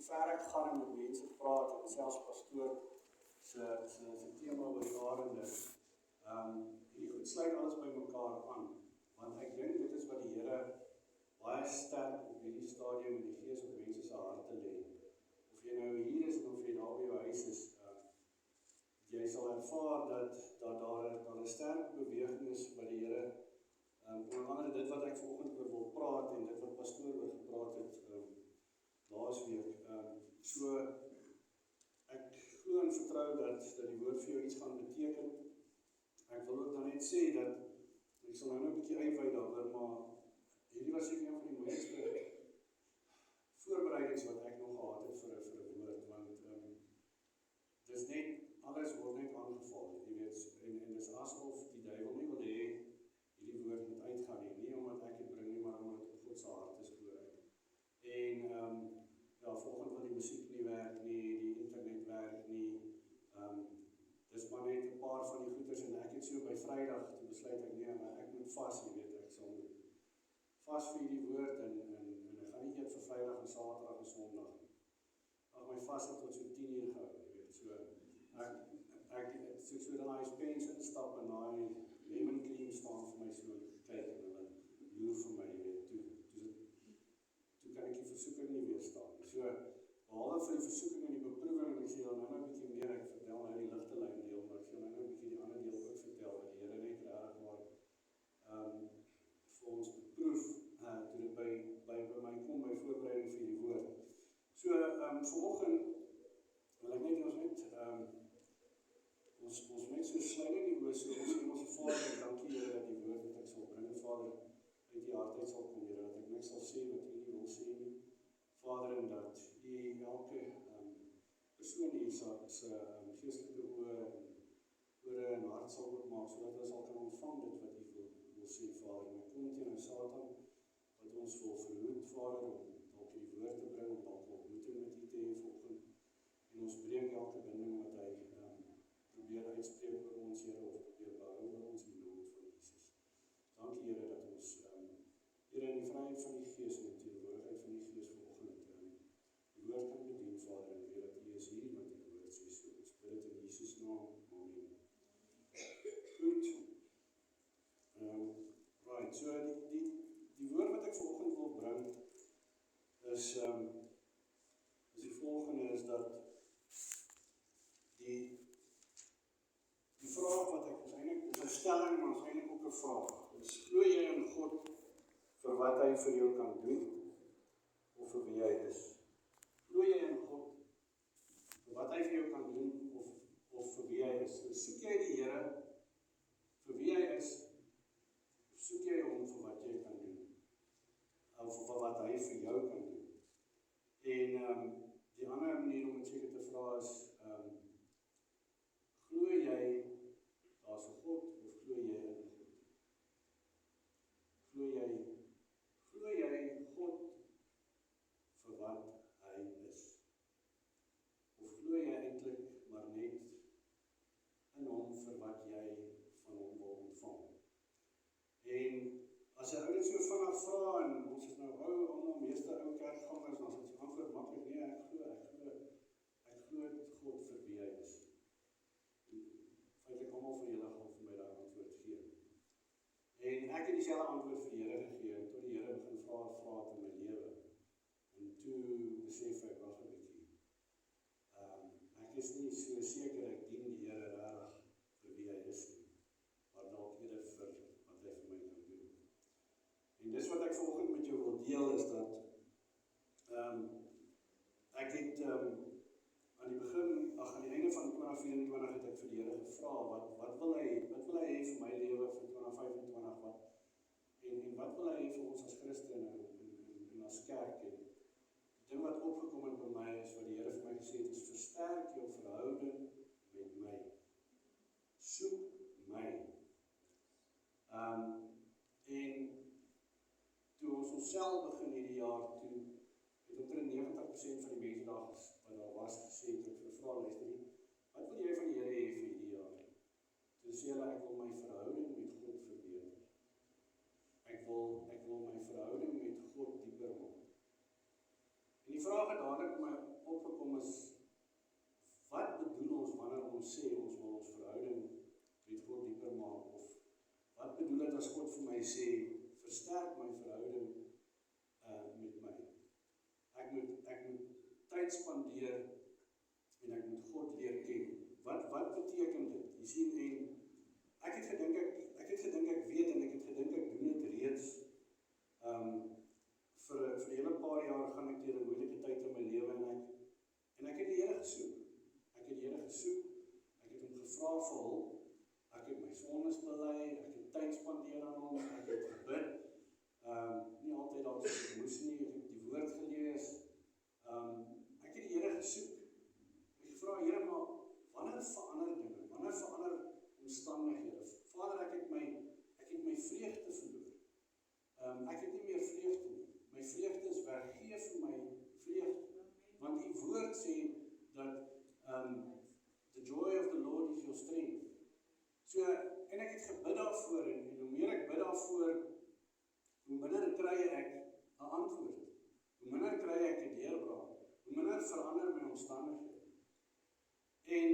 ver ek gaan en met mense praat, en selfs pastoor se tema oor die arende, hierdie goed sluit alles by mekaar aan, want ek dink dit is wat die Here baie sterk op hierdie stadium in die Gees op mense se harte lê. Of jy nou hier is of jy daar by jou huis is, jy sal ervaar dat daar 'n sterk beweging is by die Here. Onder andere dit wat ek vanoggend oor wil praat en dit wat pastoor oor gepraat het laasweek. So ek glo en vertrou dat die woord vir jou iets gaan beteken. Ek wil ook dan net sê dat ek sal nou 'n bietjie uitwy daaroor, maar hierdie was een van die mooiste voorbereidings wat ek nog gehad het vir 'n woord, want dis net, alles word net aangeval, jy weet, en dis asof die duiwel nie wil hê hierdie woord moet uitgaan nie omdat ek dit bring nie, maar omdat dit op God se hart is, glo ek. En ja, volgende wil die musiek nie werk nie, die internet werk nie, dis maar net 'n paar van die goeders, en ek het so by Vrydag, toe besluit ek, nee, maar ek moet vas, jy weet, ek sal vas vir die woord, en ek gaan nie eet vir Vrydag en Saterdag en Sondag. Ag, my vas het tot so 10 uur gehou, jy weet, so ek so dan hy spens instap en daai lemon cream staan vir my so kyk en hulle loer vir my, jy weet, toe kan ek die versoeking nie weerstaan. So, behalwe vir die versoeking en die beproewing, en ek sê nou 'n bietjie meer, ek vertel nou die ligtelyn deel, maar ek sê nou 'n bietjie die ander deel ook vertel, wat die Here net regtig maar vir ons beproef, toe dit by my kom, by voorbereiding vir die woord. So, vanoggend wil ek net ons net so sluit in die oë, so ons sê ons Vader, dankie Here dat die woord wat ek sal bring, Vader, uit die hart uit sal kom, Here, dat ek niks sal sê wat U nie wil sê nie, Vader, en dat U elke persoon hier se geestelike ore en hart sal oopmaak, sodat hulle sal kan ontvang dit wat U wil sê, Vader. En ek kom teen Satan, wat ons wil verhoed, Vader, om dalk die woord te bring, om dalk 'n ontmoeting met U te hê vanoggend, en ons breek elke binding wat hy probeer uitspreek oor ons, Here, of probeer behou oor ons in die naam van Jesus. Dankie, Here, dat ons, Here, in die vryheid van die Gees en die teenwoordigheid van die Gees vanoggend die woord kan bedien, Vader, en weet dat U is hier wat die woord sê, so ons bid dit in Jesus naam, amen. Goed, right, so die woord wat ek vanoggend wil bring, is die volgende, is dat die vraag wat ek is eintlik 'n stelling, maar is eintlik ook 'n vraag. Dis, glo jy in God vir wat hy vir jou kan doen, of vir wie hy is? Glo jy in God vir wat hy vir jou kan doen, of vir wie hy is? Dus soek jy die Here vir wie hy is, of soek jy hom vir wat jy kan doen, of vir wat hy vir jou kan doen? En die ander manier om dit seker te vra is, glo jy daar's 'n God, of glo jy in God? Glo jy God vir wat hy is? Of glo jy eintlik maar net in hom vir wat jy van hom wil ontvang? En as jy dit so vinnig vra, en ons is nou almal meeste ou kerkgangers, dan is die antwoord maklik, nee, ek glo dat God vir wie hy is. Feitlik almal van julle gaan vir my daai antwoord gee. En ek het dieselfde antwoord vir die Here gegee, en toe die Here begin vra in my lewe. En toe besef ek, wag 'n bietjie. Ek is nie so seker ek dien die Here regtig vir wie hy is nie, maar dalk eerder vir wat hy vir my kan doen. En dis wat ek vanoggend met jou wil deel, is dat ek het aan die einde van 2024 het ek vir die Here gevra, wat wil hy hê vir my lewe vir 2025, en wat wil hy hê vir ons as Christene en as kerk? En die ding wat opgekom het by my is, wat die Here vir my gesê het, is versterk jou verhouding met my. Soek my. En toe ons onsself begin hierdie jaar toe, het omtrent 90% van die mense daar was gesê, toe ek gevra, luister nie, wat wil jy van die Here hê vir hierdie jaar? Toe sê hulle, ek wil my verhouding met God verbeter. Ek wil my verhouding met God dieper maak. En die vraag het dadelik my opgekom is, wat bedoel ons wanneer ons sê ons wil ons verhouding met God dieper maak, of wat bedoel dit as God vir my sê, versterk my verhouding met my. Ek moet tyd spandeer en ek moet God leer ken. Wat beteken dit? Jy sien, en ek het gedink ek weet, en ek het gedink ek doen dit reeds. Vir 'n hele paar jaar gaan ek deur 'n moeilike tyd in my lewe, en ek het die Here gesoek. Ek het hom gevra vir hulp. Ek het my sondes bely, ek het tyd spandeer aan hom, ek het gebid. Nie altyd dalk soos ek moes nie, ek het die woord gelees. Ek het die Here gesoek. Ek het gevra, Here, maar wanneer verander dinge? Wanneer verander omstandighede? Vader, ek het my vreugde verloor. Ek het nie meer vreugde nie. My vreugde is weg. Gee vir my vreugde. Want die woord sê dat the joy of the Lord is your strength. So, en ek het gebid daarvoor, en hoe meer ek bid daarvoor, hoe minder kry ek 'n antwoord. Hoe minder kry ek 'n deurbraak. Hoe minder verander my omstandighede. En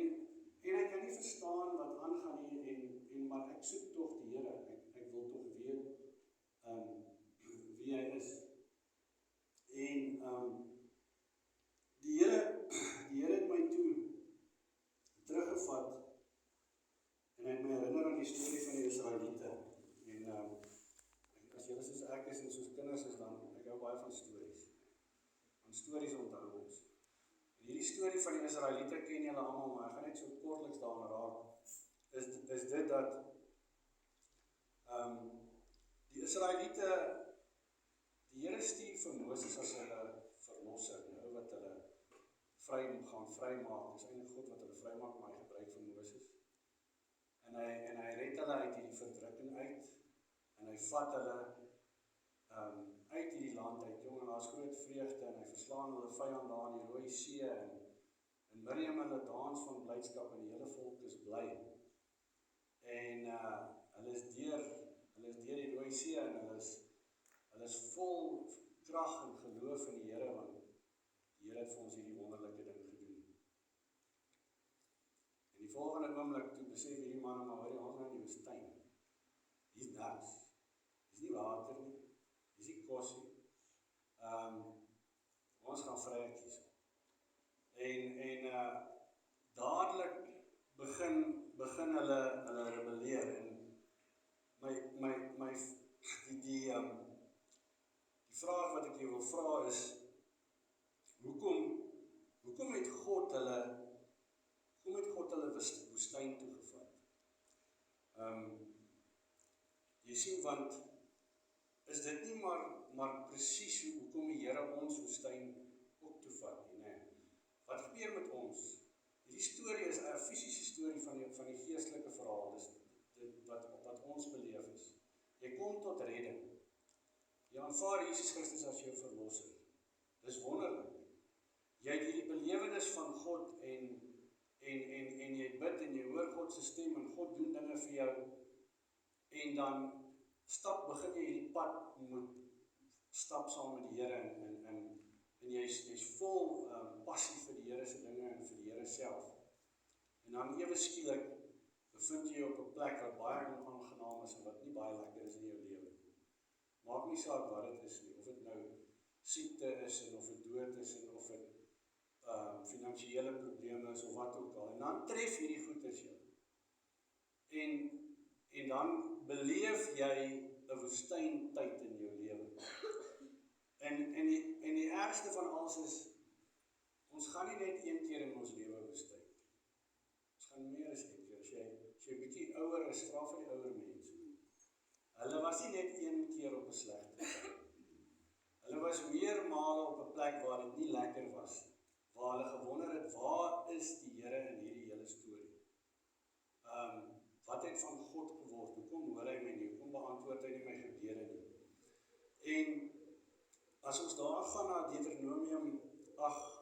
ek kan nie verstaan wat aangaan nie, maar ek soek tog die Here. Ek wil tog weet wie hy is. En die Here het my toe teruggevat, en hy het my herinner aan die storie van die Israeliete. En as julle soos ek is en soos kinders is, dan ek hou baie van stories. Van stories onthou ons. En hierdie storie van die Israeliete ken julle almal, maar ek gaan net so kortliks daaraan raak. Is dit dat die Israeliete, die Here stuur vir Moses as hulle verlosser, nou wat hulle gaan vrymaak. Dis eintlik God wat hulle vrymaak, maar hy gebruik vir Moses. En hy red hulle uit hierdie verdrukking uit, en hy vat hulle uit hierdie land uit. Jong, en daar's groot vreugde, en hy verslaan hulle vyand daar in die Rooi See, en Miriam hulle dans van blydskap, en die hele volk is bly. En hulle is deur die Rooi See, en hulle is vol krag en geloof in die Here, want die Here het vir ons hierdie wonderlike ding gedoen. En die volgende oomblik toe besef hierdie manne, maar hoor jy, ons nou in die woestyn. Hier's niks. Hier's nie water nie. Hier's nie kos nie. Ons gaan vryheid kies. En dadelik begin hulle rebelleer. En die vraag wat ek jou wil vra is, hoekom het God hulle woestyn toegevat? Jy sien, want is dit nie maar presies hoekom die Here ons woestyn ook toevat nie, nee. Wat gebeur met ons? Hierdie storie is 'n fisiese storie van die geestelike verhaal, dis dit wat ons beleef is. Jy kom tot redding. Jy aanvaar Jesus Christus as jou verlosser. Dis wonderlik. Jy het hierdie belewenis van God en jy bid en jy hoor God se stem en God doen dinge vir jou. En dan begin jy hierdie pad moet stap saam met die Here en jy's vol passie vir die Here se dinge en vir die Here self. En dan ewe skielik bevind jy op 'n plek wat baie onaangenaam is en wat nie baie lekker is in jou lewe. Maak nie saak wat dit is nie, of dit nou siekte is en of dit dood is en of dit finansiële probleme is of wat ook al. En dan tref hierdie goeters jou. En dan beleef jy 'n woestyntyd in jou lewe. En die ergste van alles is, ons gaan nie net een keer in ons lewe woestyn. Ons gaan meer as een keer. As jy bietjie ouer is, vra vir die ouer mense. Hulle was nie net een keer op 'n slegte plek. Hulle was meer male op 'n plek waar dit nie lekker was. Waar hulle gewonder het, waar is die Here in hierdie hele storie? Wat het van God geword? Hoekom hoor hy my nie? Hoekom beantwoord hy nie my gebede nie? En as ons daar gaan na Deuteronomium 8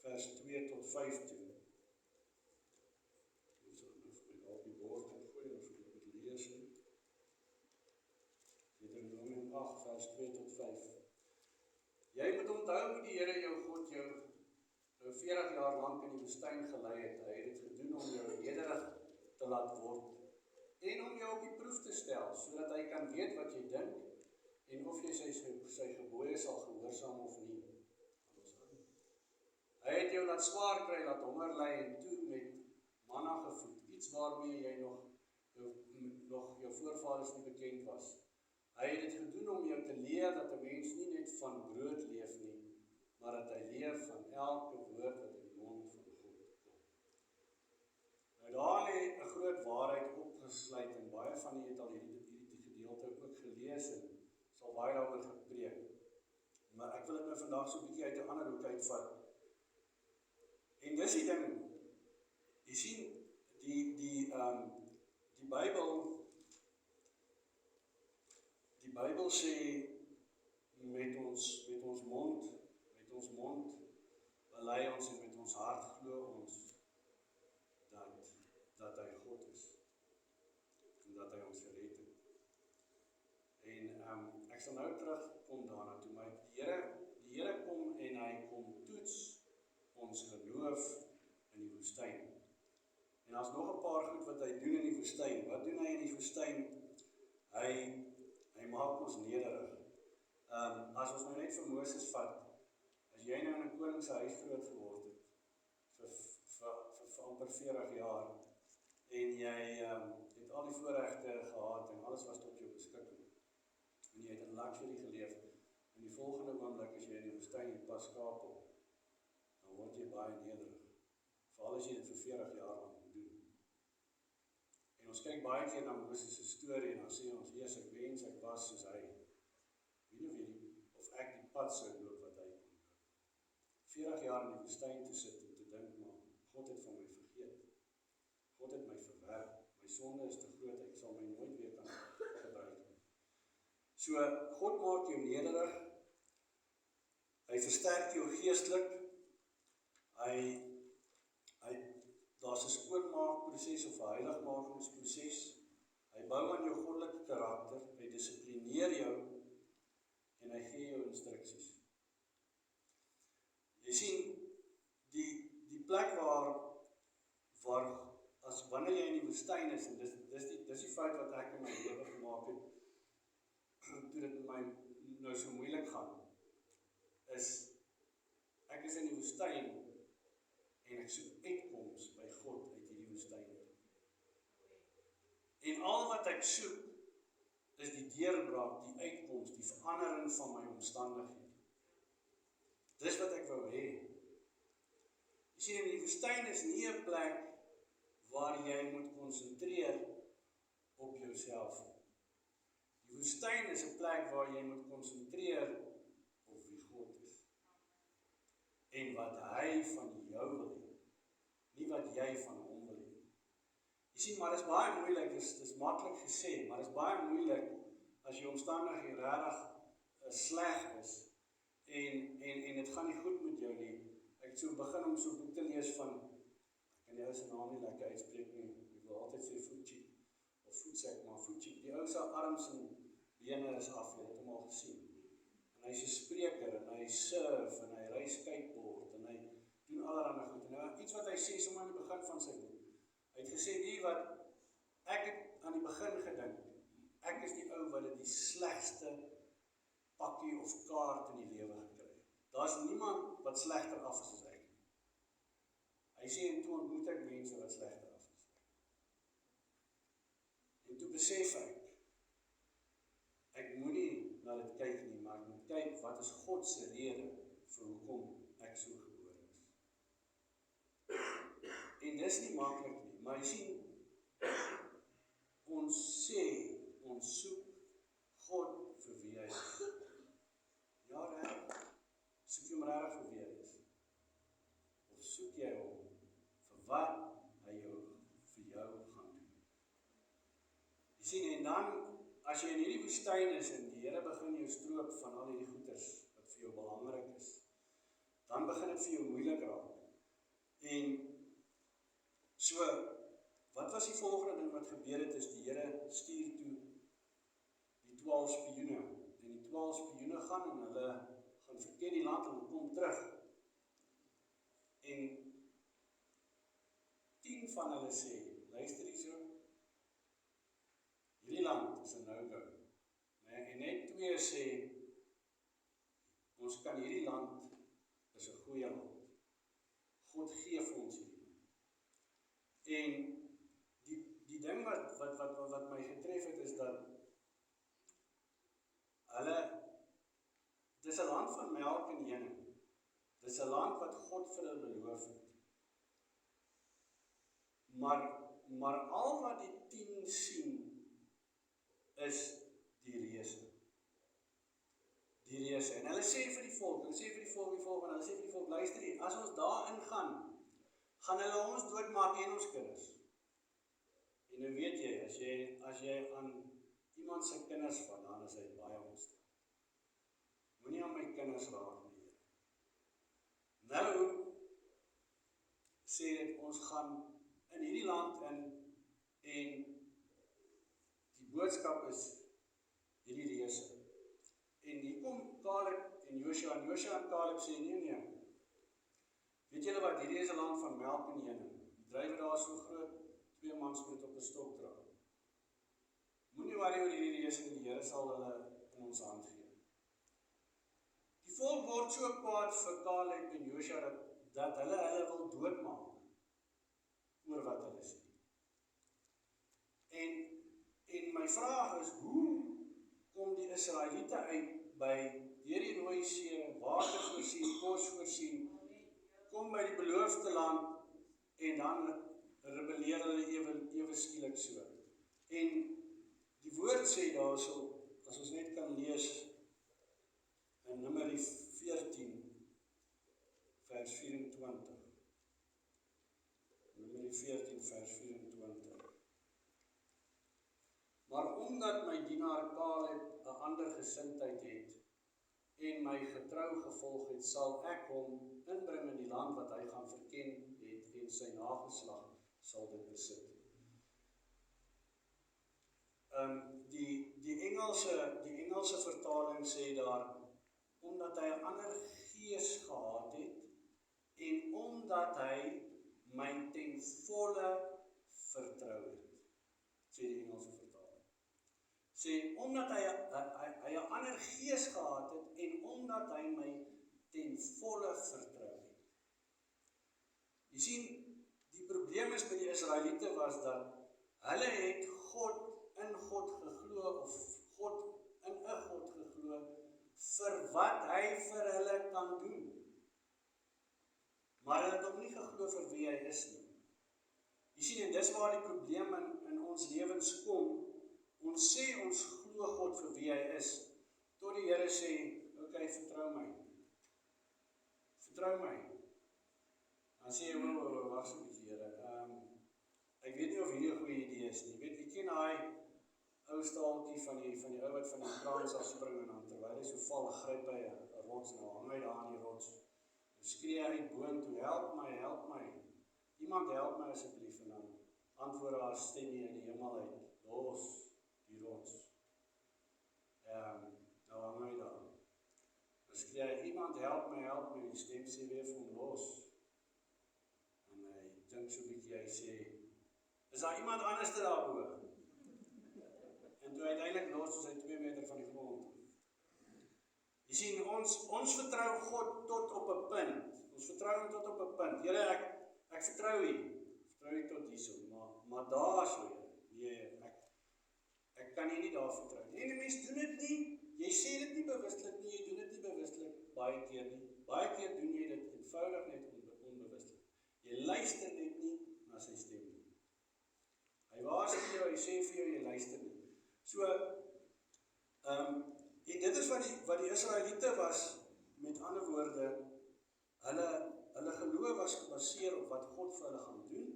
vers 2 tot 5 toe. Ons sal nou vir my op die bord gaan gooi of ek moet lees. Deuteronomium 8 vers 2 tot 5. Jy moet onthou hoe die Here jou God jou jou 40 jaar lank in die woestyn gelei het. Hy het dit gedoen om jou nederig te laat word en om jou op die proef te stel, sodat hy kan weet wat jy dink en of jy sy gebooie sal gehoorsaam of nie. Hy het jou laat swaar kry, laat honger ly en toe met manna gevoed, iets waarmee jy nog jou voorvaders nie bekend was. Hy het dit gedoen om jou te leer dat 'n mens nie net van brood leef nie, maar dat hy leef van elke woord wat uit die mond van God kom. Nou daar lê 'n groot waarheid opgesluit en baie van julle het al hierdie gedeelte ook gelees en sal baie daaroor gepreek. Maar ek wil dit nou vandag so 'n bietjie uit 'n ander hoek uitvat. En dis die ding, jy sien, die Bybel sê met ons mond bely ons en met ons hart glo ons dat hy God is en dat hy ons gered het. En ek sal nou terugkom daarna toe, maar die Here kom en hy kom toets ons geloof in die woestyn. En daar's nog 'n paar goed wat hy doen in die woestyn. Wat doen hy in die woestyn? Hy maak ons nederig. As ons nou net vir Moses vat, as jy nou in 'n koning se huis groot geword het, vir amper 40 jaar, en jy het al die voorregte gehad en alles was tot jou beskikking, en jy het in luxury geleef, en die volgende oomblik as jy in die woestyn pas skaap op, dan word jy baie nederig. Veral as jy dit vir 40 jaar lang doen. En ons kyk baie keer na Moses se storie en dan sê ons, yes, ek wens ek was soos hy. Of ek die pad sou loop wat hy kon loop. 40 jaar in die woestyn te sit en te dink, maar God het van my vergeet. God het my verwerp. My sonde is te groot, ek sal my nooit weer kan gebruik nie. So, God maak jou nederig. Hy versterk jou geestelik. Daar's 'n skoonmaakproses of 'n heiligmakingsproses. Hy bou aan jou goddelike karakter, hy dissiplineer jou en hy gee jou instruksies. Jy sien, die plek waar as wanneer jy in die woestyn is, en dis die fout wat ek in my lewe gemaak het, toe dit met my nou so moeilik gaan, is ek is in die woestyn en ek soek uitkoms by God uit hierdie woestyn. En al wat ek soek, is die deurbraak, die uitkoms, die verandering van my omstandighede. Dis wat ek wou hê. Jy sien, in die woestyn is nie 'n plek waar jy moet konsentreer op jouself. Die woestyn is 'n plek waar jy moet konsentreer op wie God is. En wat hy van jou wil hê, nie wat jy van hom wil hê. Jy sien, maar dit is baie moeilik, dis maklik gesê, maar dit is baie moeilik as jou omstandighede regtig sleg is en dit gaan nie goed met jou nie. Ek het so begin om so 'n boek te lees van, ek kan die ou se naam nie lekker uitspreek nie, ek wil altyd sê Fuchik, of Futsek, maar Fuchik, die ou se arms en bene is af, jy het hom al gesien. En hy's 'n spreker, en hy surf, en hy ry skateboard, en hy doen allerlei goed. En nou, iets wat hy sê, sommer aan die begin van sy boek, hy het gesê, wie wat, ek het aan die begin gedink, ek is die ou wat dit die slegste pakkie of kaart in die lewe gekry het. Daar's niemand wat slegter af is as ek. Hy sê, en toe ontmoet ek mense wat slegter af is. En toe besef ek moet nie na dit kyk nie, maar ek moet kyk, wat is God se rede vir hoekom ek so gebore is. En dis nie maklik nie, maar jy sien, ons sê, ons soek God vir wie hy is. Ja, reg, soek jy hom regtig vir wie hy is? Of soek jy hom vir wat hy vir jou gaan doen? Jy sien, en dan, as jy in hierdie woestyn is en die Here begin jou stroop van al hierdie goeders wat vir jou belangrik is, dan begin dit vir jou moeilik raak. En so, wat was die volgende ding wat gebeur het, is die Here stuur toe die 12 spioene, en die 12 spioene gaan en hulle gaan verken die land en hulle kom terug. 10 van hulle sê, luister hierso, hierdie land is 'n no-go. En net 2 sê, ons kan hierdie land, is 'n goeie land. God gee vir ons hierdie. En die ding wat my getref het, is dat dit is 'n land van melk en honing. Dit is 'n land wat God vir hulle beloof het. Maar al wat die 10 sien, is die reëse. Die reëse. En hulle sê vir die volk, luister hier, as ons daarin gaan hulle ons doodmaak en ons kinders. En nou weet jy, as jy aan iemand se kinders vat, dan is hy baie ontstel. Moenie aan my kinders raak nie. Nou sê dit, ons gaan in hierdie land in, en die boodskap is hierdie reëse. En hier kom Caleb en Joshua en Caleb sê, nee. Weet julle wat, hierdie is 'n land van melk en honing. Die druiwe daar is so groot, 2 mans moet op 'n stok dra. Moenie worry oor hierdie reëse nie, die Here sal hulle in ons hand gee. Die volk word so kwaad vir Caleb en Joshua dat hulle wil doodmaak oor wat hulle sê. En my vraag is, hoe kom die Israeliete uit deur die Rooi See, water voorsien, kos voorsien, kom by die beloofde land, en dan rebelleer hulle ewe skielik so. En die woord sê daarso, as ons net kan lees, in Numeri 14, vers 24. Numeri 14, vers 24. Maar omdat my dienaar Caleb 'n ander gesindheid het, en my getrou gevolg het, sal ek hom inbring in die land wat hy gaan verken het, en sy nageslag sal dit besit. Die Engelse vertaling sê daar, omdat hy 'n ander gees gehad het, en omdat hy my ten volle vertrou het, sê die Engelse vertaling. Sê, omdat hy 'n ander gees gehad het, en omdat hy my ten volle vertrou het. Jy sien, die probleem is by die Israeliete was dat hulle het in God geglo, of God in 'n God geglo, vir wat hy vir hulle kan doen. Maar hulle het nog nie geglo vir wie hy is nie. Jy sien, en dis waar die probleem in ons lewens kom. Ons sê ons glo God vir wie hy is, tot die Here sê, okay, vertrou my. Vertrou my. Dan sê jy, wag so 'n bietjie, Here. Ek weet nie of hierdie 'n goeie idee is nie. Weet, ek ken daai ou staaltjie van die ou wat van die kraan af spring, en dan terwyl hy so val, gryp hy 'n rots, en hang hy daar aan die rots. En skree hy boontoe, help my. Iemand help my asseblief, en dan antwoord haar stemmie in die hemel uit, los die rots. Nou hang hy daar. Dan skree hy, iemand help my, die stem sê weer vir hom, los. En hy dink so 'n bietjie, hy sê, is daar iemand anders daarbo? En toe uiteindelik los is hy 2 meter van die grond. Jy sien, ons vertrou God tot op 'n punt. Ons vertrou hom tot op 'n punt. Here, ek vertrou U. Vertrou U tot hierso, maar daar so, nee, ek kan U nie daar vertrou nie. En die mens doen dit nie. Jy sê dit nie bewuslik nie, jy doen dit nie bewuslik baie keer nie. Baie keer doen jy dit eenvoudig net onbewuslik. Jy luister net nie na sy stem nie. Hy waarsku jou, hy sê vir jou, jy luister nie. So, en dit is wat die Israeliete was, met ander woorde, hulle geloof was gebaseer op wat God vir hulle gaan doen.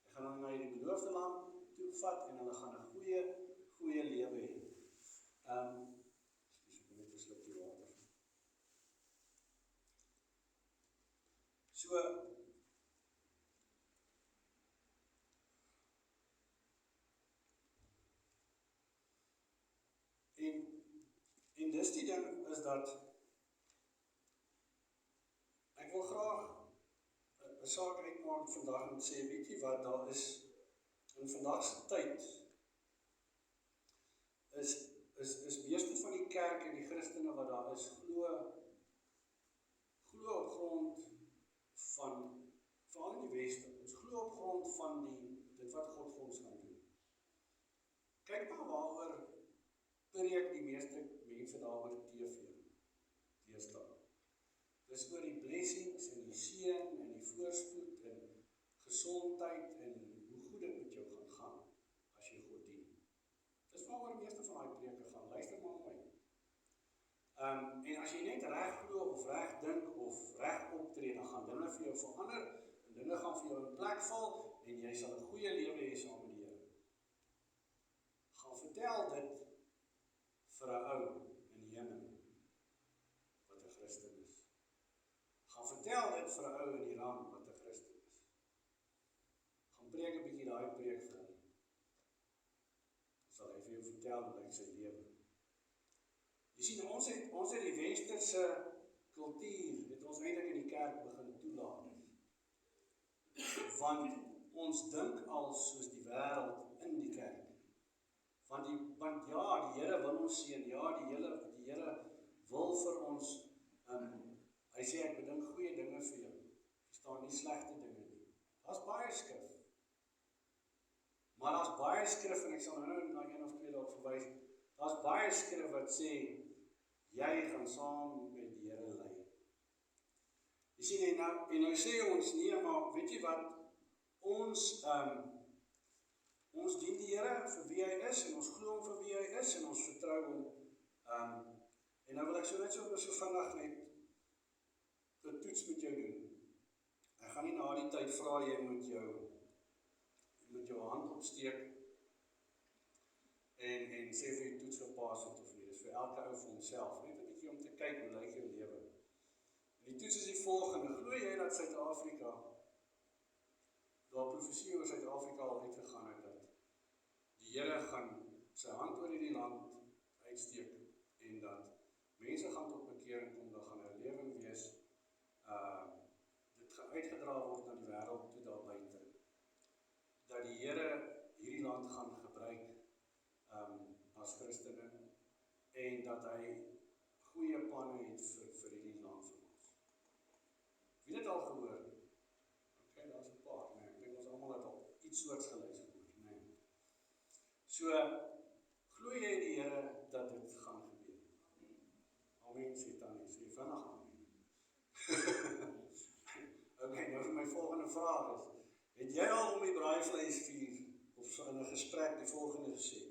Hy gaan hulle na die beloofde land toe vat, en hulle gaan 'n goeie lewe hê. Ek moet net 'n slukkie water. So, en dis die ding is dat ek wil graag 'n saak uitmaak vandag en sê, weet jy wat, daar is in vandag se tyd is meeste van die kerk en die Christene wat daar is, glo op grond van, veral in die Weste, ons glo op grond van dit wat God vir ons gaan doen. Kyk maar waaroor preek die meeste mense daaroor teestaan. Dis oor die blessings en die seën en die voorspoed en gesondheid en hoe goed dit met jou gaan gaan as jy God dien. Dis waaroor die meeste van daai preke gaan. Luister maar mooi. En as jy net reg glo of reg dink of reg optree, dan gaan dinge vir jou verander en dinge gaan vir jou in plek val en jy sal 'n goeie lewe hê saam met die Here. Gaan vertel dit vir 'n ou in die hemel wat 'n Christen is. Gaan vertel dit vir 'n ou in Iran wat 'n Christen is. Gaan preek 'n bietjie daai preek vir hom. Sal hy vir jou vertel hoe lyk sy lewe. Jy sien, ons het die westerse kultuur, het ons eintlik in die kerk begin toelaat. Want ons dink al soos die wêreld in die kerk. Want ja, die Here wil ons seën, ja, die Here wil vir ons, hy sê ek bedink goeie dinge vir jou, verstaan nie slegte dinge nie. Daar's baie skrif. Maar daar's baie skrif, en ek sal nou na een of twee dalk verwys, daar's baie skrif wat sê, jy gaan saam met die Here lei. Jy sien, en nou sê ons nie, maar weet jy wat, ons dien die Here vir wie hy is, en ons glo hom vir wie hy is, en ons vertrou hom. En nou wil ek so vinnig net 'n toets met jou doen. Ek gaan nie na die tyd vra jy moet jou hand opsteek en sê vir jy toets gepaas het of nie. Dis vir elke ou vir homself, net 'n bietjie om te kyk hoe lyk jou lewe. En die toets is die volgende: glo jy dat Suid-Afrika, daar profesie oor Suid-Afrika al uitgegaan het, dat die Here gaan sy hand oor hierdie land uitsteek en dat mense gaan tot bekering kom, daar gaan 'n herlewing wees, dit gaan uitgedra word na die wêreld toe daar buite, dat die Here hierdie land gaan gebruik as Christene en dat hy goeie planne het vir hierdie land vir ons. Wie het dit al gehoor? Ok, daar's 'n paar, nee, ek dink ons almal het al iets soortgelyks gehoor, nee. So, glo jy die Here dat dit gaan gebeur? Amen, sê Tannie, sê vinnig amen. Ok, nou vir my volgende vraag is, het jy al om die braaivleisvuur of so in 'n gesprek die volgende gesê?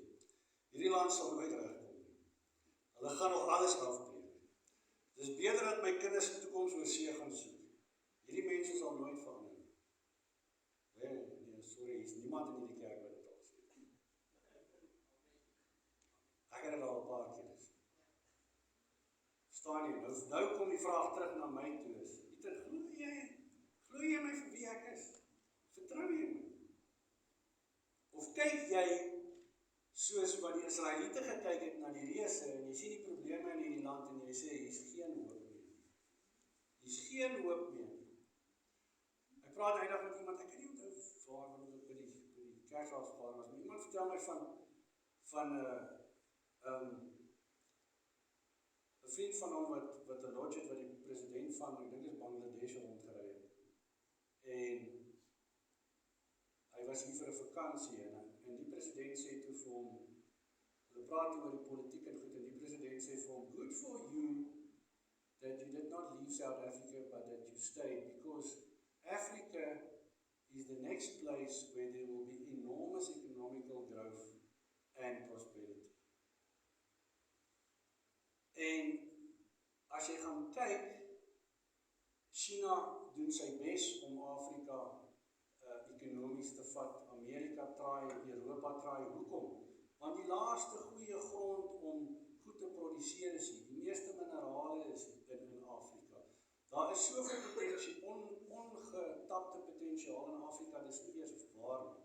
Hierdie land sal nooit regkom nie. Hulle gaan nog alles afbreek. Dis beter dat my kinders se toekoms oor see gaan soek. Hierdie mense sal nooit verander nie. Nee, sorry, is niemand in hierdie kerk wat dit al sê. Ek het dit al 'n paar keer gesê. Verstaan jy? Nou kom die vraag terug na my toe is, Pieter, glo jy my vir wie ek is? Vertrou jy my? Of kyk jy soos wat die Israeliete gekyk het na die reëse en jy sien die probleme in hierdie land en jy sê, hier's geen hoop meer. Hier's geen hoop meer. Ek praat eendag met iemand, ek kan nie onthou waar wat ek by die kerkraadsvergadering was, maar iemand vertel my van 'n vriend van hom wat 'n lodge het wat die president van, ek dink is Bangladesh rondgery het. En hy was hier vir 'n vakansie en die president sê toe vir hom, hulle praat oor die politiek en goed, en die president sê vir hom, good for you that you did not leave South Africa but that you stayed, because Africa is the next place where there will be enormous economical growth and prosperity. En as jy gaan kyk, China doen sy bes om Afrika ekonomies te vat, Amerika traai, Europa traai, hoekom? Want die laaste goeie grond om goed te produseer is hier, die meeste minerale is in Afrika. Daar is soveel ongetapte potensiaal in Afrika, dis nie eers waar nie.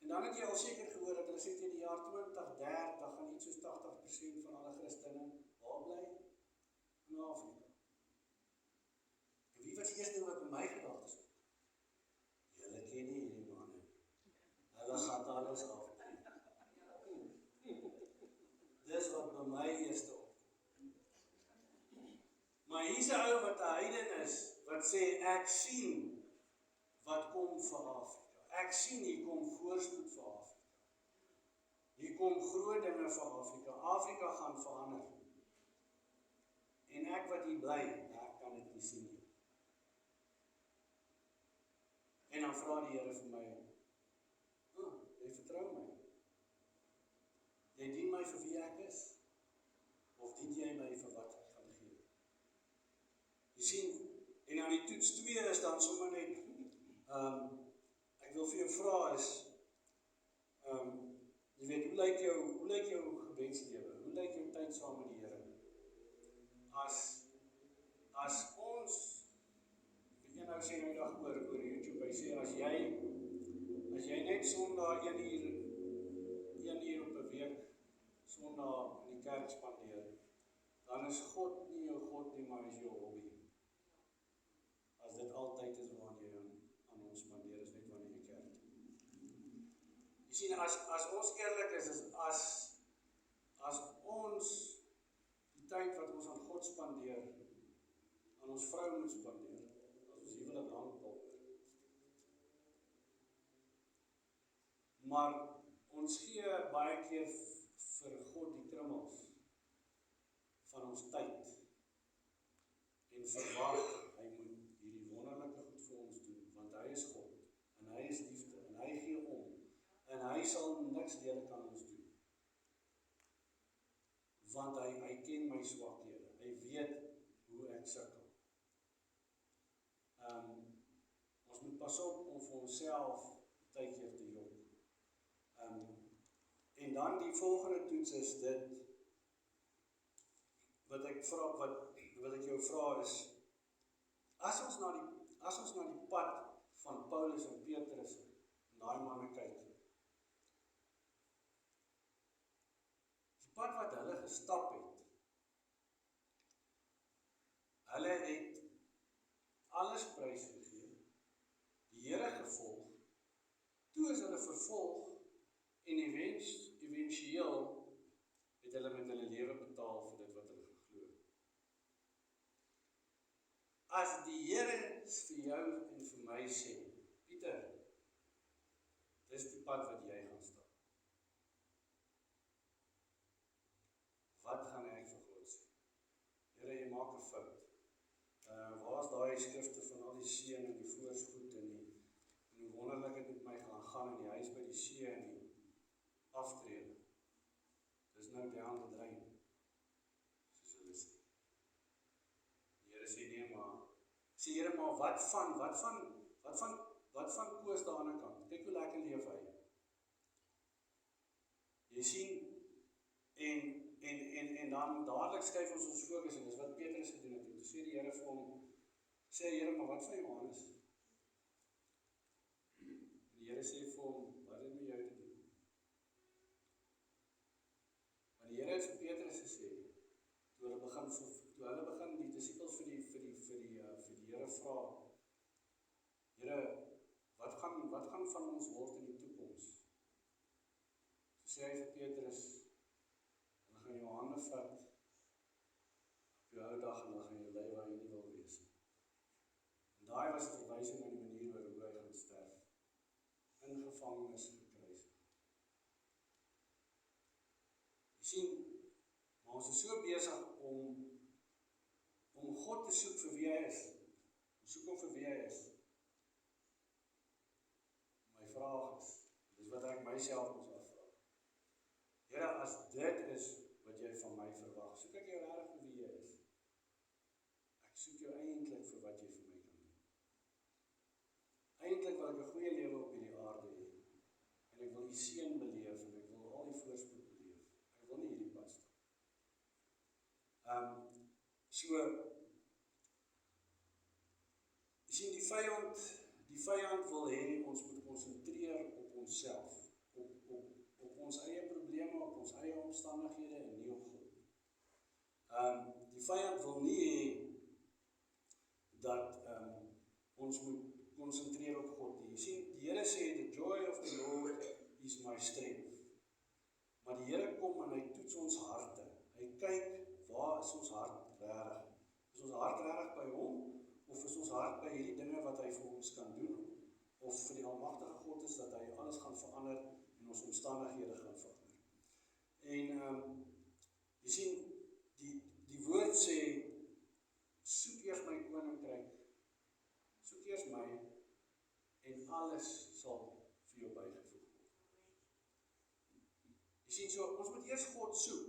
En dan het jy al seker gehoor dat hulle sê teen die jaar 2030 gaan iets soos 80% van alle Christene waar bly? In Afrika. En wie was die eerste wat by my gedagtes op? wat sê, ek sien wat kom vir Afrika. Ek sien hier kom voorspoed vir Afrika. Hier kom groot dinge vir Afrika. Afrika gaan verander. En ek wat hier bly, ek kan dit nie sien nie. En dan vra die Here vir my, jy vertrou my. Jy dien my vir wie ek is, of dien jy my vir wat ek gaan gee? Jy sien, en dan die toets 2 is dan sommer net, ek wil vir jou vra is, jy weet, hoe lyk jou gebedslewe? Hoe lyk jou tyd saam met die Here? As ons, weet jy nou sê nou dag oor YouTube, hy sê, as jy net Sondag 1 uur op 'n week, Sondag in die kerk spandeer, dan is God nie jou God nie, maar is jou hobby. As dit altyd is waarna jy aan ons spandeer, is net wanneer jy kerk. Jy sien, as ons eerlik is as ons die tyd wat ons aan God spandeer, aan ons vrou moet spandeer, as ons huwelik handel. Maar ons gee baie keer vir God die krummels van ons tyd en verwag hy moet hierdie wonderlike goed vir ons doen, want hy is God en hy is liefde en hy gee om en hy sal niks lelik aan ons doen, want hy ken my swakhede, hy weet hoe ek sukkel. Ons moet pas op om vir onsself tydkeer te jok. En dan die volgende toets is dit, wat ek jou vra is, as ons na die pad van Paulus en Petrus en daai manne kyk, die pad wat hulle gestap het, hulle het alles prys gegee, die Here gevolg, toe is hulle vervolg, en eventueel het hulle met hulle lewe betaal vir dit wat hulle geglo het. As die Here vir jou en vir my sê, Pieter, dis die pad wat jy gaan stap. Wat gaan ek vir God sê? Here, jy maak 'n fout. Waar is daai skrifte van al die seën en die voorspoed en hoe wonderlik het met my gaan in die huis by die see en die aftrede. Dis nou down the drain, soos hulle sê. Die Here sê nee, sê Here, maar wat van Koos daar aan die kant? Kyk hoe lekker leef hy. Jy sien, en dan dadelik skuif ons fokus en dis wat Petrus gedoen het. Toe sê die Here vir hom, Here, maar wat van Johannes? Die Here sê vir hom, wat het met jou te doen? Want die Here het vir Petrus gesê, toe hulle begin die disippels vir die Here vra, Here, wat gaan van ons word in die toekoms? Toe sê hy vir Petrus, hulle gaan jou hande vat op jou ou dag en hulle gaan jou lei waar jy nie wil wees. En daai was 'n verwysing aan die manier hoe hy gaan sterf. In gevangenis gekruisig. Jy sien, maar ons is so besig om God te soek vir wie hy is. Ons soek hom vir wie hy is. My vraag is, dis wat ek myself moet afvra. Here, as dit is wat jy van my verwag, soek ek jou regtig vir wie jy is. Ek soek jou eintlik vir wat jy vir my kan doen. Eintlik wil ek 'n goeie lewe op hierdie aarde hê. En ek wil die seën beleef en ek wil al die voorspoed beleef. Ek wil nie hierdie pad stap. Jy sien, die vyand wil hê ons moet konsentreer op onsself, op ons eie probleme, op ons eie omstandighede en nie op God. Die vyand wil nie hê dat ons moet konsentreer op God. Jy sien, die Here sê, the joy of the Lord is my strength. Maar die Here kom en hy toets ons harte. Hy kyk, waar is ons hart regtig? Is ons hart regtig by hom? of is ons hart by hierdie dinge wat hy vir ons kan doen, of vir die almagtige God is dat hy alles gaan verander en ons omstandighede gaan verander. En jy sien, die woord sê, soek eers my koninkryk, soek eers my, en alles sal vir jou bygevoeg word. Jy sien, so, ons moet eers God soek,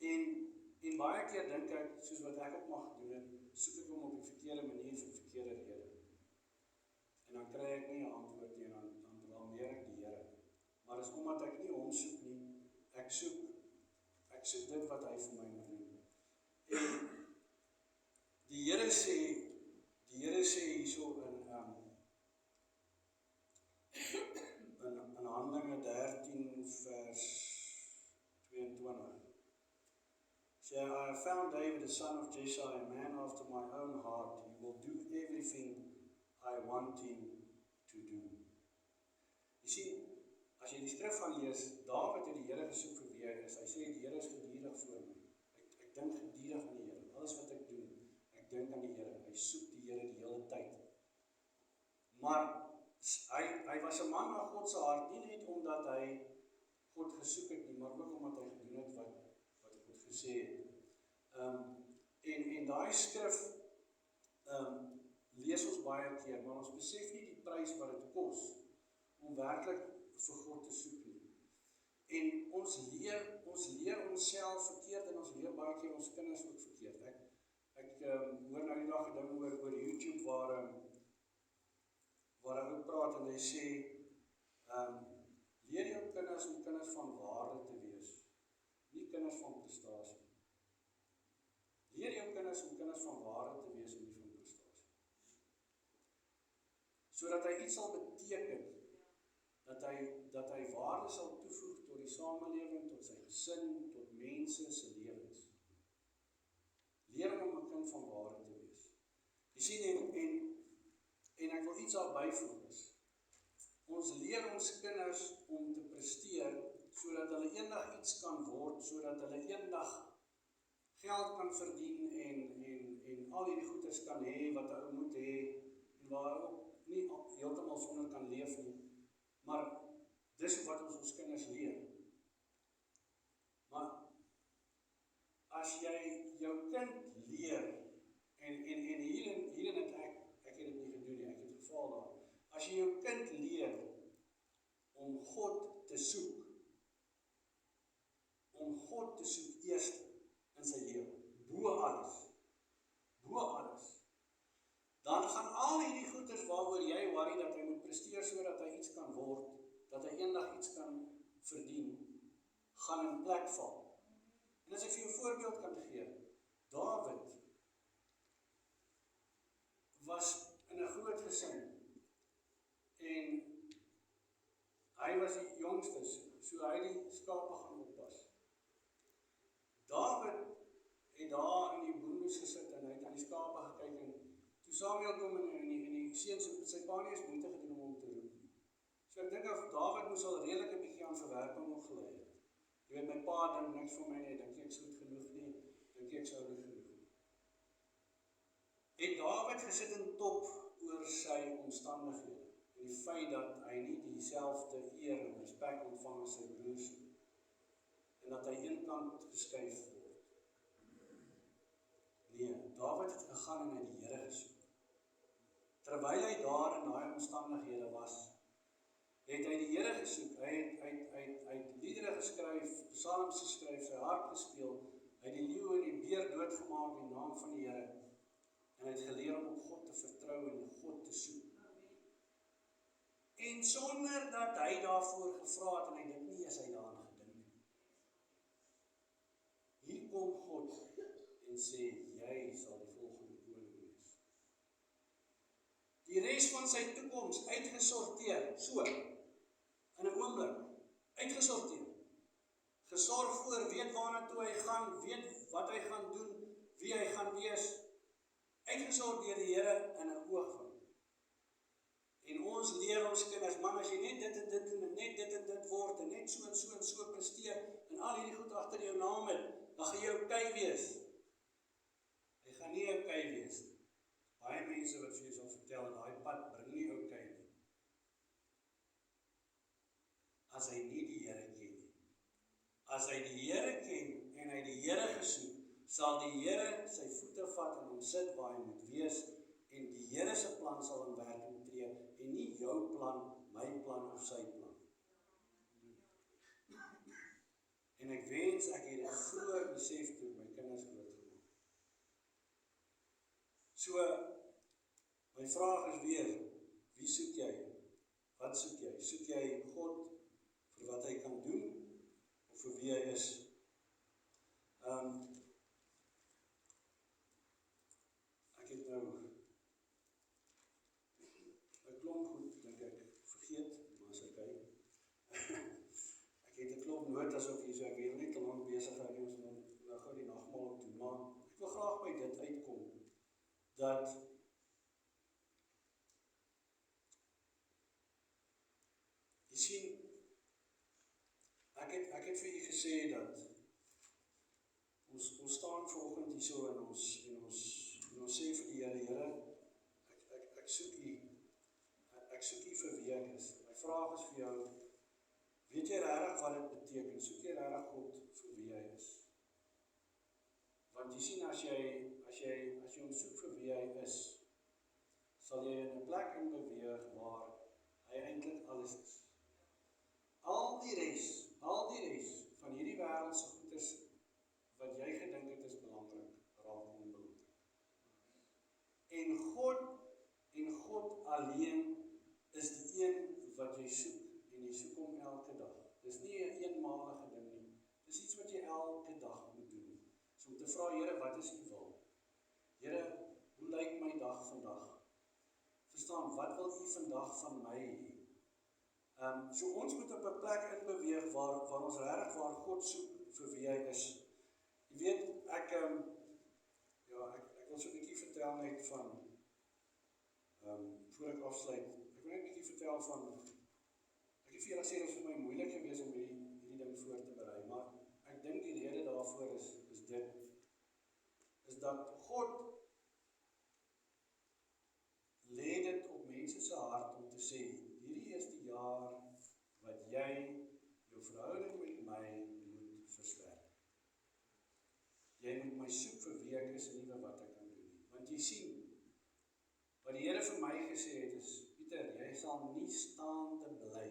en baie keer dink ek, soos wat ek ook mag doen het, soek ek hom op die verkeerde manier vir die verkeerde rede. En dan kry ek nie 'n antwoord nie, en dan blameer ek die Here. Maar dis omdat ek nie hom soek nie, ek soek dit wat hy vir my moet doen. En die Here sê hierso in Handelinge 13 vers 22. Say, I have found David, the son of Jesse, a man after my own heart. He will do everything I want him to do. Jy sien, as jy die skrif gaan lees, Dawid het die Here gesoek vir wie hy is. Hy sê, die Here is geduldig voor my. Ek dink geduldig aan die Here. Alles wat ek doen, ek dink aan die Here. Hy soek die Here die hele tyd. Maar hy was 'n man na God se hart, nie net omdat hy God gesoek het nie, maar ook omdat hy gedoen het wat God gesê het. En daai skrif lees ons baie keer, maar ons besef nie die prys wat dit kos om werklik vir God te soek nie. En ons leer onsself verkeerd en ons leer baie keer ons kinders ook verkeerd. Ek hoor nou die dag 'n ding oor YouTube waar hy ook praat en hy sê, leer jou kinders om kinders van waarde te wees, nie kinders van prestasie. Leer jou kinders om kinders van waarde te wees en nie van prestasie. Sodat hy iets sal beteken, dat hy waarde sal toevoeg tot die samelewing, tot sy gesin, tot mense se lewens. Leer hom om 'n kind van waarde te wees. Jy sien, en ek wil iets daar byvoeg is. Ons leer ons kinders om te presteer, sodat hulle eendag iets kan word, sodat hulle eendag geld kan verdien en al hierdie goeders kan hê wat 'n ou moet hê, en waar ook nie heeltemal sonder kan leef nie. Maar dis wat ons kinders leer. Maar as jy jou kind leer, en hierin het ek het dit nie gedoen nie, ek het gefaal daar. As jy jou kind leer om God te soek eers in sy lewe, bo alles, dan gaan al hierdie goeders waaroor jy worry dat hy moet presteer sodat hy iets kan word, dat hy eendag iets kan verdien, gaan in plek val. En as ek vir jou 'n voorbeeld kan gee, Dawid was in 'n groot gesin en hy was die jongste, so hy die skape gaan oppas. Dawid het daar in die boendes gesit en hy het aan die skape gekyk en toe Samuel kom en die seuns het sy pa nie eens moeite gedoen om hom te roep. So ek dink of Dawid moes al redelik 'n bietjie aan verwerping opgelei het. Jy weet, my pa dink niks van my nie, dink ek is goed genoeg nie, dink ek sou nie genoeg nie. En Dawid gesit in top oor sy omstandighede en die feit dat hy nie dieselfde eer en respek ontvang as sy broers nie, en dat hy eenkant geskuif word. Nee, Dawid het gegaan en hy die Here gesoek. Terwyl hy daar in daai omstandighede was, het hy die Here gesoek. Hy het liedere geskryf, psalms geskryf, sy harp gespeel, hy het die leeu en die beer doodgemaak in die naam van die Here, en hy het geleer om op God te vertrou en God te soek. En sonder dat hy daarvoor gevra het, en hy dit nie, is hy daaraan gedink nie. Hier kom God en sê, jy sal die volgende koning wees. Die res van sy toekoms uitgesorteer, so, in 'n oomblik, uitgesorteer. Gesorg voor, weet waarna toe hy gaan, weet wat hy gaan doen, wie hy gaan wees, uitgesorg deur die Here in 'n oogwink. En ons leer ons kinders, man, as jy net dit en dit doen, en net dit en dit word, en net so en so en so presteer, en al hierdie goed agter jou naam het, dan gaan jy okay wees. Hy gaan nie okay wees. baie mense wat vir jou sal vertel, en daai pad bring nie oukei nie, as hy nie die Here ken nie. As hy die Here ken, en hy die Here gesoek, sal die Here sy voete vat en hom sit waar hy moet wees, en die Here se plan sal in werking tree, en nie jou plan, my plan of sy plan. En ek wens ek het dit vroeër besef toe my kinders groot gemaak. So, my vraag is weer, wie soek jy? Wat soek jy? Soek jy God vir wat hy kan doen, of vir wie hy is? Ek het nou 'n klomp goed, dink ek, vergeet, maar is okay. Ek het 'n klomp notas op hier, so ek weet nie te lang besig hou nie, ons nou gou die nagmaal op doen, maar ek wil graag by dit uitkom, dat jy sien, ek het vir u gesê dat ons staan vanoggend hier so en ons sê vir die Here, ek soek u, ek soek u vir wie ek is. My vraag is vir jou, weet jy regtig wat dit beteken? Soek jy regtig God vir wie hy is? Want jy sien, as jy hom soek vir wie hy is, sal jy in 'n plek in beweeg waar hy eintlik alles is. Al die res van hierdie wêreldse goeders wat jy gedink het is belangrik, raak onbelangrik. En God alleen is die een wat jy soek, en jy soek hom elke dag. Dis nie 'n eenmalige ding nie, dis iets wat jy elke dag moet doen. So om te vra, Here, wat is u wil? Here, hoe lyk my dag vandag? Verstaan, wat wil u vandag van my hê? So ons moet op 'n plek inbeweeg waar ons regtig waar God soek vir wie hy is. Jy weet, ek wil so 'n bietjie vertel net van, voor ek afsluit, ek wil net 'n bietjie vertel van, ek het vir julle gesê, dit is vir my moeilik gewees om hierdie ding voor te berei, maar ek dink die rede daarvoor is dit, is dat God lê dit op mense se hart om te sê, hierdie is die jaar wat jy jou verhouding met my moet versterk. Jy moet my soek vir wie ek is en nie vir wat ek kan doen nie. Want jy sien, wat die Here vir my gesê het is, Pieter, jy sal nie staande bly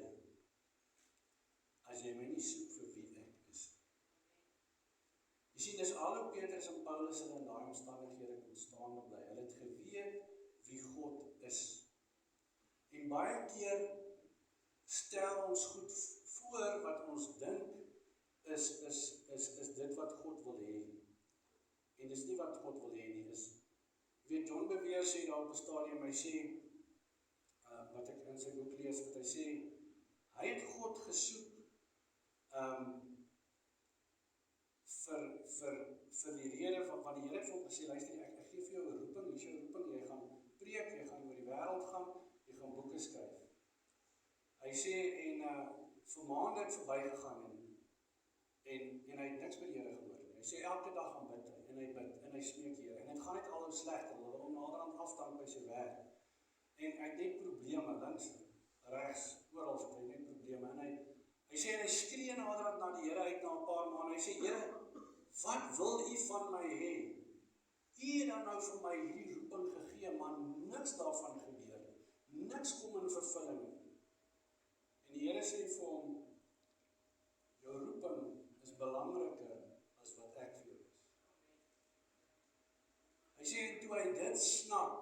as jy my nie soek vir wie ek is. Jy sien, dis al hoe Petrus en Paulus in daai omstandighede kon staande bly. Hulle het geweet wie God is. En baie keer stel ons goed voor wat ons dink is dit wat God wil hê. En dis nie wat God wil hê nie. Weet John Bevere sê daar op 'n stadium, hy sê, wat ek in sy boek lees, wat hy sê, hy het God gesoek vir die rede van die Here het vir hom gesê, luister, ek gee vir jou 'n roeping, hier is jou roeping, jy gaan preek, jy gaan oor die wêreld gaan, jy gaan boeke skryf. Hy sê, en vir maande het verbygegaan en hy het niks by die Here gehoor. Hy sê elke dag gaan bid hy, en hy bid, en hy smeek die Here, en dit gaan net al hoe slegter, hulle wil hom naderhand afdank by sy werk. En hy het net probleme, links, regs, oral het hy net probleme, en hy sê, en hy skree naderhand na die Here uit na 'n paar maande, hy sê, Here, wat wil u van my hê? U het dan nou vir my hierdie roeping gegee, maar niks daarvan gebeur, niks kom in vervulling. En die Here sê vir hom, jou roeping is belangriker as wat ek vir jou is. Hy sê, toe hy dit snap,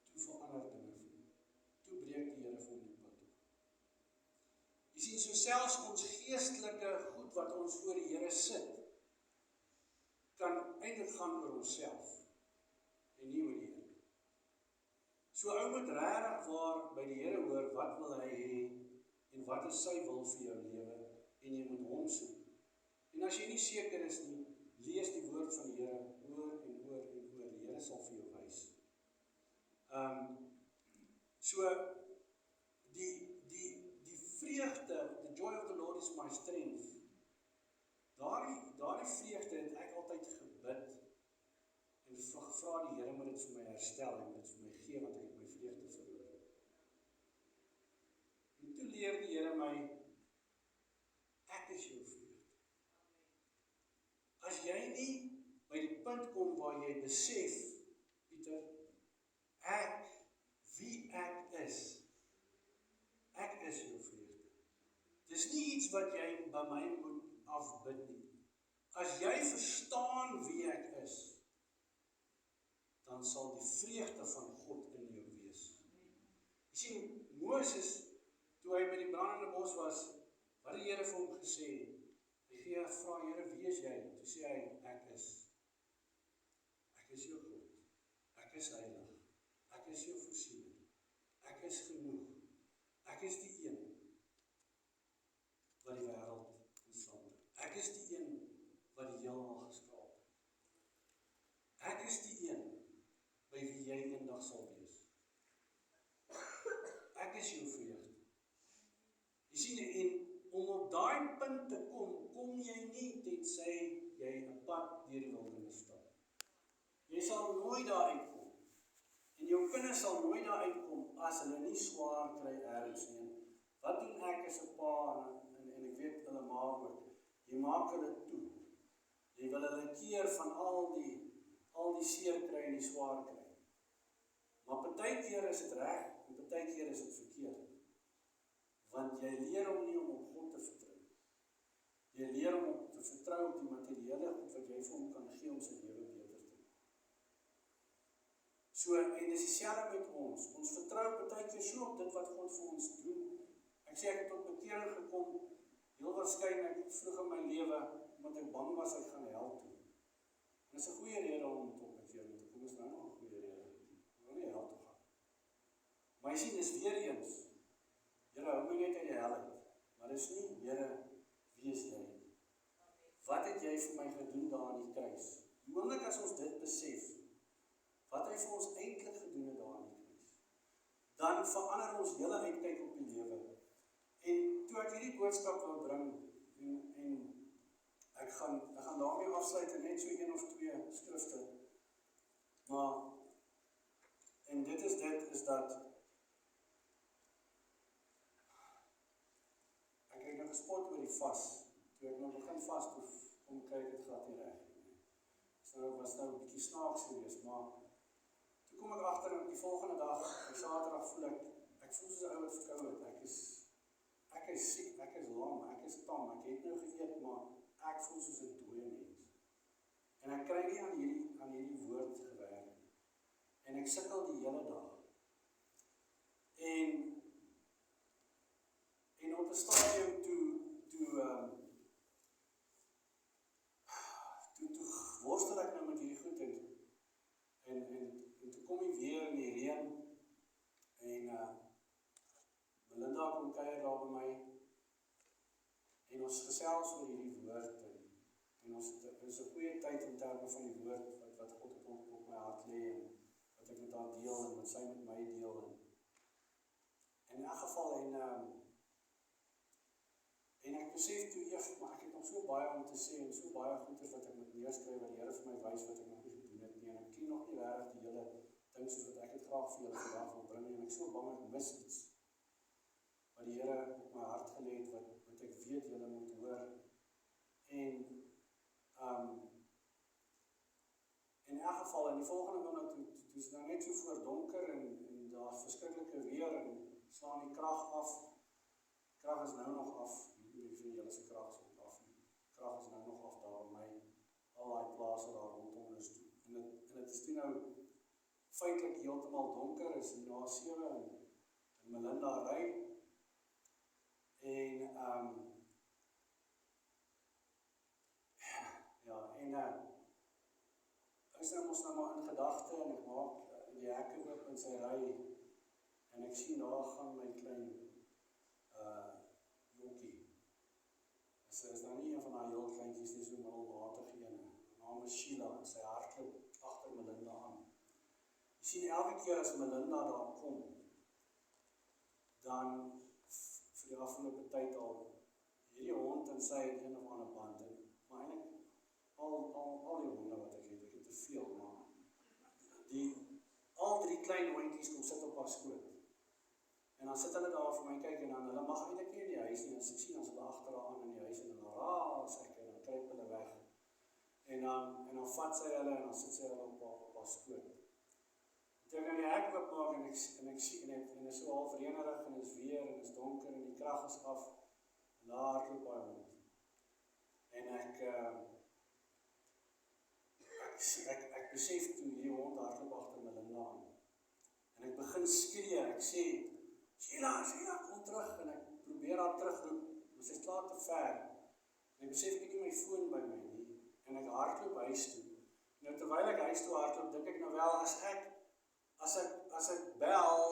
toe verander dinge vir hom. Toe breek die Here vir hom die pad toe. Jy sien, so selfs ons geestelike goed wat ons voor die Here sit, kan eintlik gaan oor onsself en nie oor die Here. So ou moet regtig waar by die Here hoor, wat wil hy hê en wat is sy wil vir jou lewe, en jy moet hom soek. En as jy nie seker is nie, lees die woord van die Here oor en oor en oor. Die Here sal vir jou wys. So die vreugde, the joy of the Lord is my strength. Daardie vreugde het ek altyd gebid en gevra die Here moet dit vir my herstel, en moet dit vir my gee, want ek het my vreugde verloor. En toe leer die Here my, ek is jou vreugde. As jy nie by die punt kom waar jy besef, Pieter, wie ek is jou vreugde. Dis nie iets wat jy by my moet afbid nie. As jy verstaan wie ek is, dan sal die vreugde van God in jou wees. Jy sien, Moses, toe hy by die brandende bos was, wat die Here vir hom gesê, hy vra, Here, wie is jy? Toe sê hy, ek is jou God, ek is heilig, ek is jou voorsiening, ek is genoeg, ek is die een wat die wêreld ontstaan het. Ek is die een wat die heelal geskaap het. Ek is die een by wie jy eendag sal wees. Ek is jou vreugde. Jy sien, en om op daai punt te kom jy nie tensy jy 'n pad deur die wildernis stap. Jy sal nooit daar uitkom. En jou kinders sal nooit daar uitkom as hulle nie swaar kry ergens nie. Wat doen ek as 'n pa en ek weet hulle ma ook. Jy maak hulle toe. Jy wil hulle keer van al die seer kry en die swaar kry. Maar partykeer is dit reg en partykeer is dit verkeerd. Want jy leer hom nie om op God te vertrou. Jy leer hom om te vertrou op die materiële goed wat jy vir hom kan gee om sy lewe beter te maak. So, en dis dieselfde met ons. Ons vertrou partykeer so op dit wat God vir ons doen. Ek sê ek het tot bekering gekom, heel waarskynlik vroeg in my lewe, omdat ek bang was ek gaan hel toe. En dis 'n goeie rede om tot bekering te kom, is nou nog 'n goeie rede. Ek wil nie hel toe gaan. Maar jy sien, dis weer eens, Here, hou my net uit die hel uit, maar dis nie, Here, wie is jy? Wat het jy vir my gedoen daar aan die kruis? Die oomblik as ons dit besef, wat hy vir ons eintlik gedoen het daar aan die kruis, dan verander ons hele uitkyk op die lewe. En toe ek hierdie boodskap wil bring, en ek gaan daarmee afsluit en net so 1 of 2 skrifte, maar, en dit is dat, ek het nou gespot oor die vas, toe ek nou begin vas, toe kom kyk, het glad nie reg. So was nou 'n bietjie snaaks geweest, maar toe kom ek agter en die volgende dag, op Saterdag voel ek voel soos 'n ou wat verkoue het, ek is siek, ek is lam, ek is tam, ek het nou geëet, maar ek voel soos 'n dooie mens. En ek kry nie aan hierdie woord gewerk. En ek sukkel die hele dag. En op 'n stadium toe worstel ek nou met hierdie goed en toe kom ek weer in die reën en Melinda kom kuier daar by my en ons gesels oor hierdie woord en ons is 'n goeie tyd in terme van die woord wat God op my hart lê en wat ek met haar deel en wat sy met my deel en in 'n geval en ek besef toe eers, maar ek het nog so baie om te sê en so baie goeders wat ek moet neerskryf wat die Here vir my wys wat ek nog nie gedoen het nie en ek ken nog nie regtig die hele ding soos wat ek het graag vir julle vandag wil bring en ek so bang ek mis iets wat die Here op my hart gelê het wat ek weet julle moet hoor en in elk geval in die volgende minuut toe is nou net so voor donker en daar's verskriklike weer en slaan die krag af. Krag is nou nog af. Ek weet julle se krag is ook af. Krag is nou nog af daar by my. Al daai plase daar rondom is toe. En dit is toe nou feitelik heeltemal donker is hier na 7 en Melinda ry. En ek is nou mos nou maar in gedagte en ek maak die hekke oop in sy ry en ek sien daar gaan my klein jonkie. Sy is nou nie een van daai heel kleintjies nie, so middelmatige een. Haar naam is Sheila en sy hardloop agter Melinda aan. Jy sien elke keer as Melinda daar kom, dan vir die afgelope tyd al hierdie hond en sy het een of ander band, maar eintlik al die honde wat ek het te veel, maar al 3 klein hondjies kom sit op haar skoot. En dan sit hulle daar vir my kyk en dan hulle mag eintlik nie in die huis nie, as ek sien as hulle agter haar aan in die huis en dan raas ek en dan kruip hulle weg. En dan vat sy hulle en dan sit sy hulle op haar skoot. Toe ek aan die hek oopmaak en ek sien en is so half reënerig en is weer en is donker en die krag is af en daar hardloop daai hond. En ek besef toe hierdie hond hardloop agter Melinda aan. En ek begin skree, ek sê, Sheila, kom terug, en ek probeer haar terugroep, maar sy is klaar te ver. En ek besef ek het nie my foon by my nie, en ek hardloop huis toe. Nou terwyl ek huis toe hardloop, dink ek nou wel, as ek bel,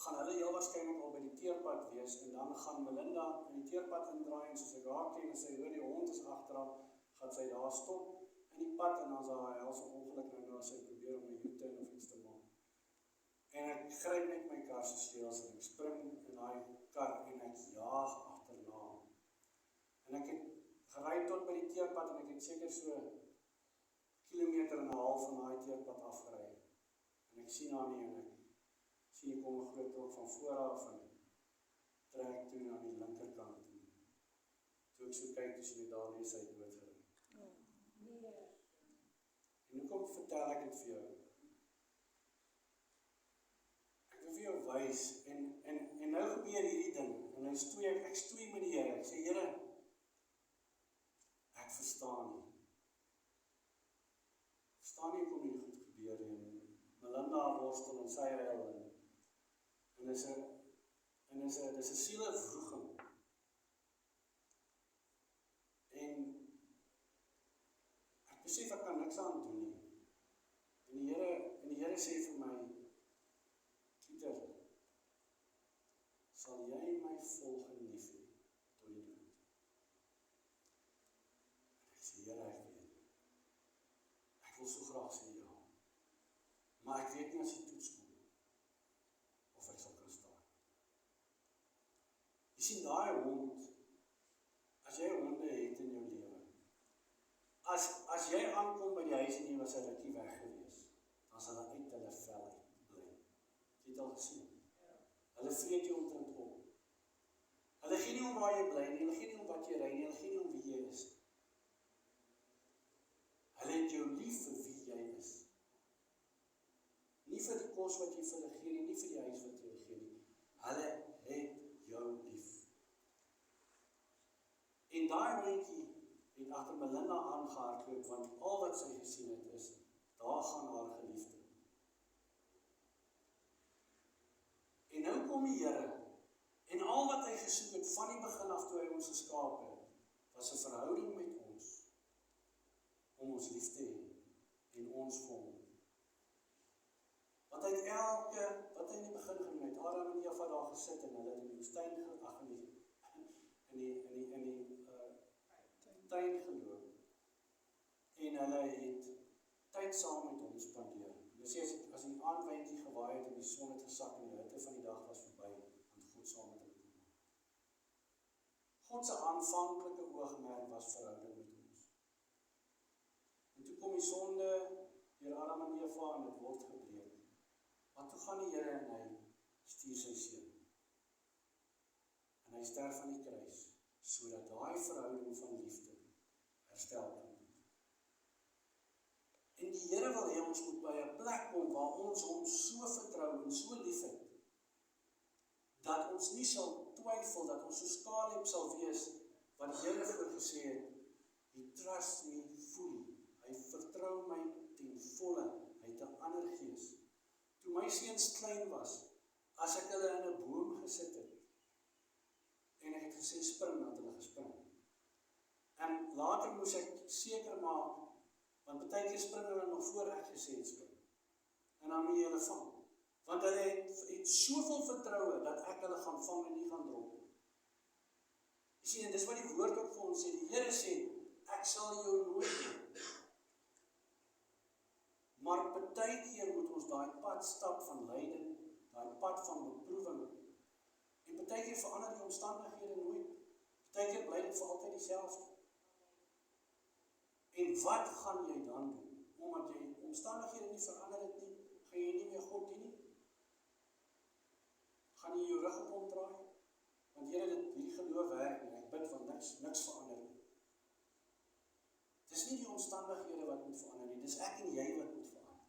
gaan hulle heel waarskynlik al by die teerpad wees, en dan gaan Melinda in die teerpad indraai, en soos ek haar ken, en sy hoor die hond is agter haar, gaan sy daar stop in die pad, en dan sal hy helse ongeluk nou as sy probeer om 'n U-turn of iets te maak. En ek gryp net my kar se sleutels en ek spring in daai kar en ek jaag agterna. En ek het gery tot by die teerpad en ek het seker so 1,5 kilometer van daai teerpad afgery. En ek sien haar nie en ek sien ek kom 'n groot trok van voor af en trek toe na die linkerkant toe. Toe ek so kyk, toe sien ek daar lê sy doodgery. En hoekom vertel ek dit vir jou? Vir jou wys, en nou gebeur hierdie ding, en ek stoei met die Here, ek sê, Here, ek verstaan nie hoekom hierdie goed gebeur, en Melinda worstel en sy huil, en dis 'n sielewroeging, en ek besef ek kan niks aan doen nie, en die Here sê vir my, sal jy my volg en lief hê tot die dood? Ek sê, Here, ek weet. Ek wil so graag sê ja. Maar ek weet nie as die toets kom, of ek sal kan staan. Jy sien, daai hond, as jy honde het in jou lewe, as jy aankom by die huis en jy was 'n rukkie weg gewees, dan sal hulle uit hulle vel uitbly. Jy het al gesien. Hulle vreet jou omtrent op. Hulle gee nie om waar jy bly nie, hulle gee nie om wat jy ry nie, hulle gee nie om wie jy is. Hulle het jou lief vir wie jy is. Nie vir die kos wat jy vir hulle gee nie, nie vir die huis wat jy hulle gee nie. Hulle het jou lief. En daai hondjie het agter Melinda aangehardloop, want al wat sy gesien het is, daar gaan haar geliefde. En nou kom die Here, en al wat hy gesoek het, van die begin af toe hy ons geskaap het, was 'n verhouding met ons, om ons lief te hê, en ons vir hom. Want hy het wat hy in die begin gedoen het, Adam en Eva daar gesit, en hulle het in die woestyn tuin geloop, en hulle het tyd saam met hom spandeer. Jy sê, as die aandwindjie gewaai het en die son het gesak en die hitte van die dag was verby, want God saam met hulle kom. God se aanvanklike oogmerk was verhouding met ons. En toe kom die sonde deur Adam en Eva en dit word gebreek. Maar toe gaan die Here en hy stuur sy seun. En hy sterf aan die kruis, sodat daai verhouding van liefde herstel kan word. En die Here wil hê ons moet by 'n plek kom waar ons hom so vertrou en so lief het, dat ons nie sal twyfel, dat ons so Caleb sal wees, wat die Here voorgesê het, he trusts me fully, hy vertrou my ten volle, hy het 'n ander gees. Toe my seuns klein was, as ek hulle in 'n boom gesit het, en ek het gesê spring, dan het hulle gespring. En later moes ek seker maak, want baie keer spring hulle nog voor ek gesê het spring. En dan moet jy hulle vang. Want hulle het soveel vertroue, dat ek hulle gaan vang en nie gaan drop. Jy sien, en dis wat die woord ook vir ons sê, die Here sê, ek sal jou nooit doen. Maar baie keer moet ons daai pad stap van lyding, daai pad van beproewing, en baie keer verander die omstandighede nooit. Baie keer bly dit vir altyd dieselfde. En wat gaan jy dan doen? Omdat jy omstandighede nie verander het nie, Gaan jy nie meer God dien nie? Gaan jy jou rug op hom draai? Want Here, hierdie geloof werk nie. Ek bid van niks verander nie. Dis nie die omstandighede wat moet verander nie, dis ek en jy wat moet verander.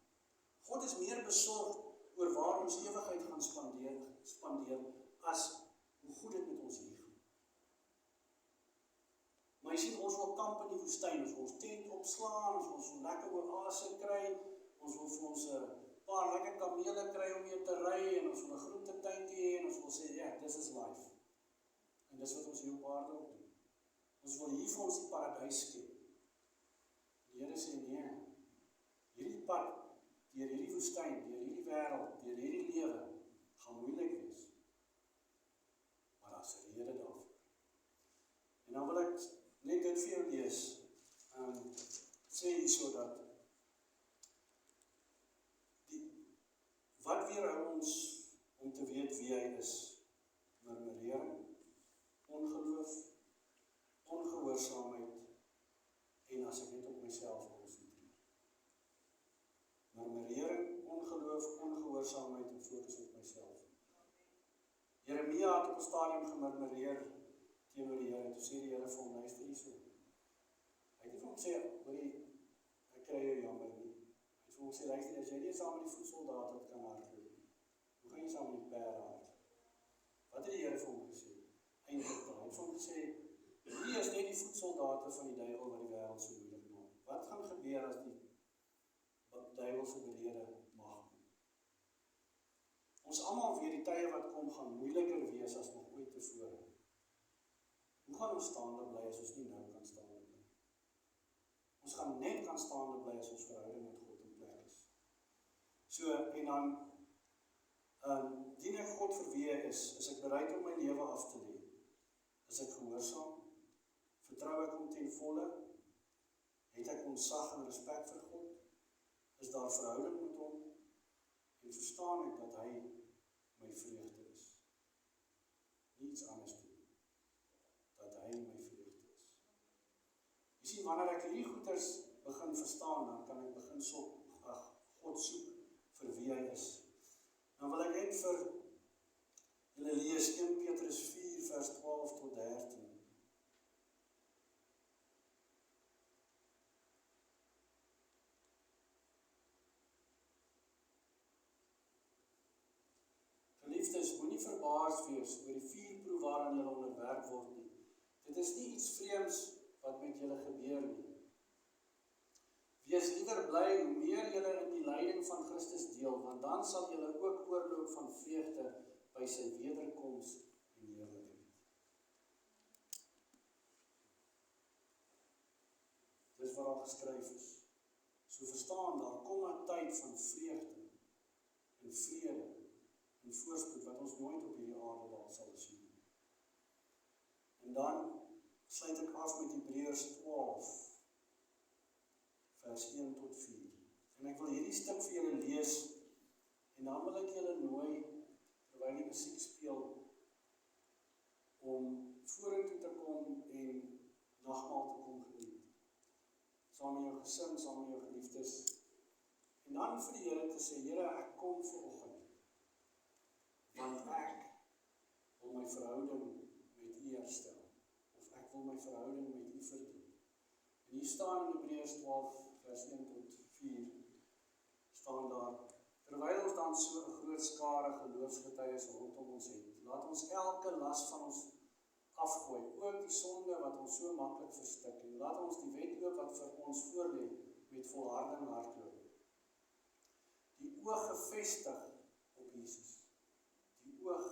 God is meer besorg oor waar ons ewigheid gaan spandeer as hoe goed dit met ons hier gaan. Maar jy sien, ons wil kamp in die woestyn, ons wil ons tent opslaan, ons wil lekker oase kry, ons wil vir ons 'n paar lekker kamele kry om mee te ry, en ons wil 'n groentetuintjie hê, en ons wil sê, ja, this is life. En dis wat ons hier op aarde ook doen. Ons wil hier vir ons die paradys skep. Die Here sê, nee, hierdie pad, deur hierdie woestyn, deur hierdie wêreld, deur hierdie lewe, gaan moeilik wees. Maar daar's 'n rede daarvoor. En dan wil ek net dit vir jou lees. Sê hierso dat wat weerhou ons om te weet wie hy is? Murmurering, ongeloof, ongehoorsaamheid, en as ek net op myself konsentreer. Murmurering, ongeloof, ongehoorsaamheid en fokus op myself. Jeremia het op 'n stadium gemurmureer teenoor die Here, toe sê die Here vir hom, luister hierso. Hy het nie vir hom sê, hoorie, ek kry jou jammer nie. Hy het vir hom sê, luister, as jy nie saam met die voetsoldate wat kan hardloop, hoe gaan jy saam met die perde hardloop? Wat het die Here vir hom gesê? Eintlik dan, hy het vir hom gesê, hierdie is net die voetsoldate van die duiwel wat die wêreld so moeilik maak. Wat gaan gebeur as die duiwel se belede mag kom? Ons almal weet die tye wat kom gaan moeiliker wees as nog ooit tevore. Hoe gaan ons staande bly as ons nie nou kan staande bly? Ons gaan net kan staande bly as ons verhouding met God in plek is. So, en dan dien ek God vir wie hy is ek bereid om my lewe af te lê? Is ek gehoorsaam? Vertrou ek hom ten volle? Het ek ontzag en respek vir God? Is daar verhouding met hom? En verstaan ek dat hy my vreugde is? Niets anders doen. Dat hy my vreugde is. Jy sien, wanneer ek hierdie goeders begin verstaan, dan kan ek begin God soek vir wie hy is. Dan wil ek net vir julle lees 1 Petrus 4 vers 12 tot 13. Geliefdes, moenie verbaas wees oor die vuurproef waaraan julle onderwerp word nie. Dit is nie iets vreemds wat met julle gebeur nie. Wees liewer bly hoe meer julle in die lyding van Christus deel, want dan sal julle ook oorloop van vreugde by sy wederkoms en heerlikheid. Dis wat daar geskryf is. So verstaan, daar kom 'n tyd van vreugde en vrede en voorspoed wat ons nooit op hierdie aarde daar sal sien. En dan sluit ek af met Hebreërs 12 vers 1 tot 4. En ek wil hierdie stuk vir julle lees, en dan wil ek julle nooi, terwyl die musiek speel, om vorentoe te kom en nagmaal te kom geniet. Saam met jou gesin, saam met jou geliefdes. En dan vir die Here te sê, Here, ek kom vanoggend, want ek wil my verhouding met U herstel, of ek wil my verhouding met U verdien. En hier staan in Hebreërs 12 vers 1 tot 4, staan daar, terwyl ons dan so 'n groot skare geloofsgetuies rondom ons het, laat ons elke las van ons afgooi, ook die sonde wat ons so maklik verstik, en laat ons die wedloop wat vir ons voorlê met volharding hardloop. Die oog gefestig op Jesus, die oog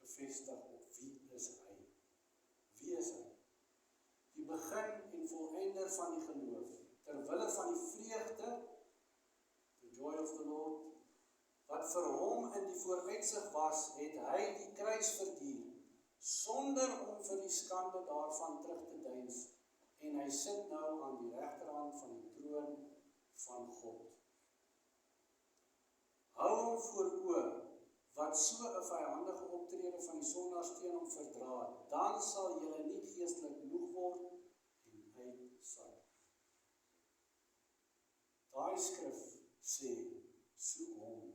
gefestig op wie is hy? Wie is hy? Die begin en volëinder van die geloof, terwille van die vreugde, the joy of the Lord, wat vir hom in die vooruitsig was, het hy die kruis verduur, sonder om vir die skande daarvan terug te deins, en hy sit nou aan die regterhand van die troon van God. Hou hom voor oë, wat so 'n vyandige optrede van die sondaars teen hom verdra, dan sal julle nie geestelik moeg word en uitsak. Daai skrif sê, soek hom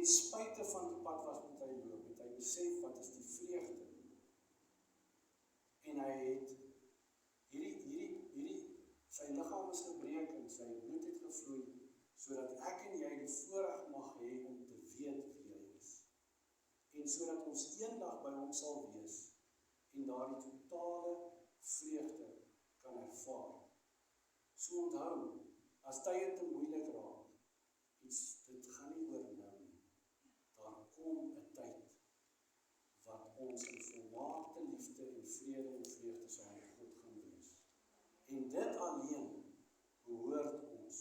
ten spyte van die pad wat hy loop, het hy besef wat is die vreugde. En hy het sy liggaam is gebreek en sy bloed het gevloei, sodat ek en jy die voorreg mag hê om te weet wie hy is. En sodat ons eendag by hom sal wees en daardie totale vreugde kan ervaar. So onthou, as tye te moeilik raak, dit gaan nie oor nou nie. Daar kom 'n tyd wat ons in volmaakte liefde en vrede en vreugde saam met God gaan wees. En dit alleen behoort ons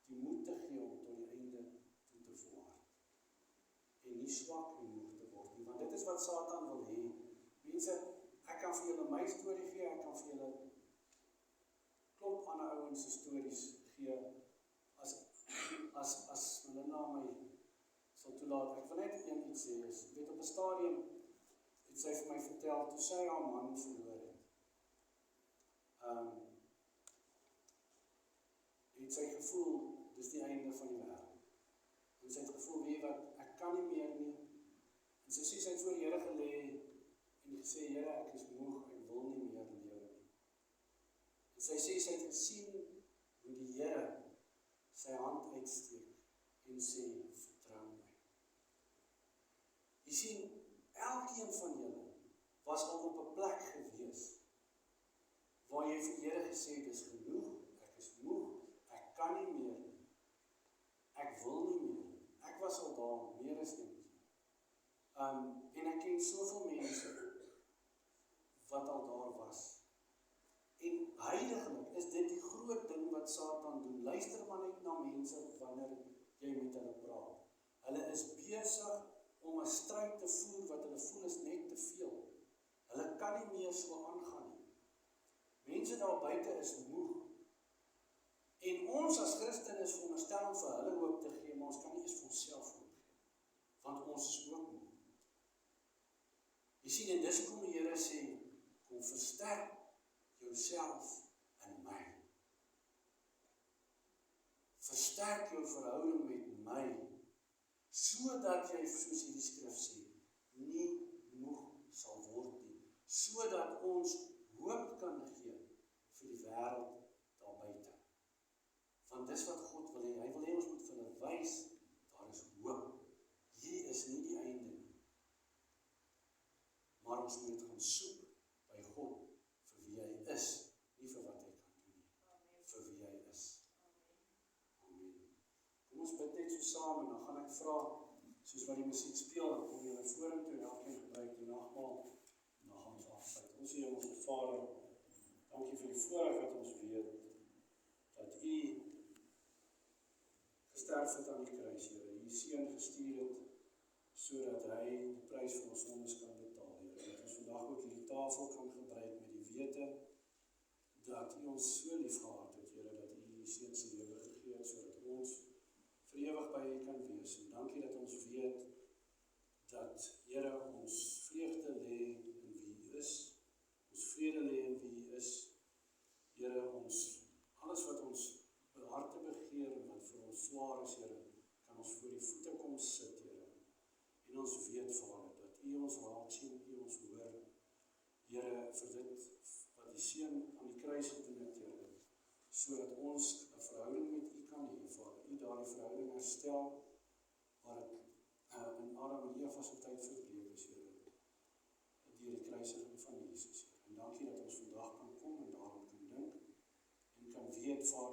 die moed te gee om tot die einde toe te volhard. En nie swak en moeg te word nie, want dit is wat Satan wil hê. Mense, ek kan vir julle my storie gee, ek kan vir julle klomp ander ouens se stories gee, as Melinda my sal toelaat. Ek wil net iets sê, weet op 'n stadium het sy vir my vertel, toe sy haar man verloor het. Het sy gevoel, dis die einde van die wêreld. En sy het gevoel, weet wat, ek kan nie meer nie. En sy sê, sy het voor die Here gelê en gesê, Here, ek is moeg, ek wil nie meer lewe nie. En sy sê, sy het gesien hoe die Here sy hand uitsteek en sê, vertrou my. Jy sien, elkeen van julle was al op 'n plek gewees waar jy vir die Here gesê het, dis genoeg, ek is moeg, ek kan nie meer nie, ek wil nie meer. Ek was al daar, meer as een keer. En ek ken soveel mense wat al daar was. En heiliglik is dit die groot ding wat Satan doen. Luister maar net na mense wanneer jy met hulle praat. Hulle is besig om 'n stryd te voer wat hulle voel is net te veel. Hulle kan nie meer so aangaan nie. Mense daar buite is moeg. En ons as Christen is veronderstel om vir hulle hoop te gee, maar ons kan nie eens vir onsself hoop gee. Want ons is ook moeg. Jy sien, en dis hoekom die Here sê, kom versterk jouself in my. Versterk jou verhouding met my, sodat jy, soos hierdie skrif sê, nie moeg sal word nie, sodat ons hoop kan gee vir die wêreld daar buite. Want dis wat God wil hê. Hy wil hê ons moet vir hulle wys, daar is hoop. Hierdie is nie die einde nie. Maar ons moet gaan soek by God vir wie hy is, nie vir wat hy kan doen nie. Vir wie hy is. Amen. Kom ons bid net so saam en dan gaan ek vra, soos wat die musiek speel, dan kom julle vorentoe en elkeen gebruik die nagmaal en dan gaan ons afsluit. Ons Hemelse Vader, dankie vir die voorreg wat ons weet dat U gesterf het aan die kruis, Here. U Seun gestuur het sodat hy die prys vir ons sondes kan betaal, Here. Dat ons vandag ook hierdie tafel kan gebruik met die wete dat U ons so lief gehad het, Here, dat U U Seun se lewe gegee het sodat ons vir ewig by U kan wees. En dankie dat ons weet dat, Here, ons vreugde lê in wie U is, ons vrede lê in wie U is. Here, alles wat ons harte begeer en wat vir ons swaar is, Here, kan ons voor die voete kom sit, Here. En ons weet, Vader, dat U ons raak sien, U ons hoor. Here, vir dit wat die Seun aan die kruis gedoen het, Here, sodat ons 'n verhouding met U kan hê, Vader. U daardie verhouding herstel waar dit in Adam en Eva se tyd verbreek is, Here, deur die kruisiging van Jesus, Here. En dankie dat ons vandag kan kom en daarom kan dink en kan weet, Vader,